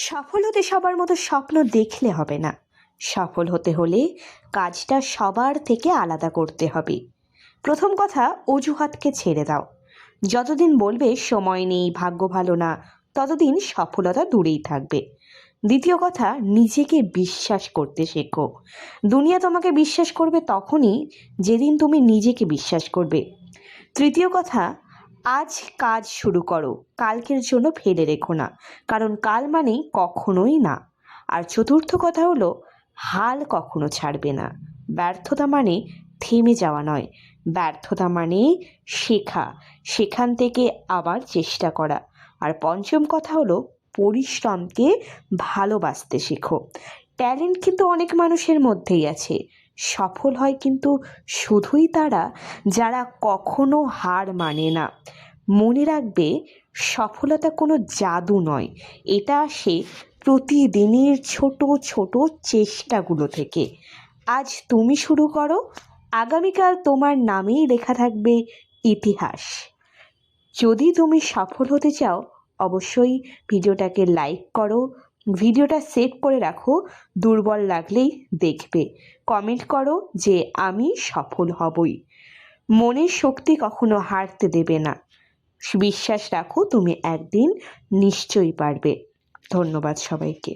সফল হতে সবার মতো স্বপ্ন দেখলে হবে না। সফল হতে হলে কাজটা সবার থেকে আলাদা করতে হবে। প্রথম কথা, অজুহাতকে ছেড়ে দাও। যতদিন বলবে সময় নেই, ভাগ্য ভালো না, ততদিন সফলতা দূরেই থাকবে। দ্বিতীয় কথা, নিজেকে বিশ্বাস করতে শেখো। দুনিয়া তোমাকে বিশ্বাস করবে তখনই যেদিন তুমি নিজেকে বিশ্বাস করবে। তৃতীয় কথা, আজ কাজ শুরু করো, কালকের জন্য ফেলে রেখো না, কারণ কাল মানেই কখনোই না। আর চতুর্থ কথা হলো, হাল কখনো ছাড়বে না। ব্যর্থতা মানে থেমে যাওয়া নয়, ব্যর্থতা মানে শেখা, সেখান থেকে আবার চেষ্টা করা। আর পঞ্চম কথা হলো, পরিশ্রমকে ভালোবাসতে শেখো। ট্যালেন্ট কিন্তু অনেক মানুষের মধ্যেই আছে, সফল হয় কিন্তু শুধুই তারা যারা কখনো হার মানে না। মনে রাখবে, সফলতা কোনো জাদু নয়, এটা আসে প্রতিদিনের ছোট ছোট চেষ্টাগুলো থেকে। আজ তুমি শুরু করো, আগামীকাল তোমার নামেই লেখা থাকবে ইতিহাস। যদি তুমি সফল হতে চাও, অবশ্যই ভিডিওটাকে লাইক করো, ভিডিওটা সেভ করে রাখো, দুর্বল লাগলেই দেখবে, কমেন্ট করো যে আমি সফল হবই। মনের শক্তি কখনো হারতে দেবে না, বিশ্বাস রাখো তুমি একদিন নিশ্চয়ই পারবে। ধন্যবাদ সবাইকে।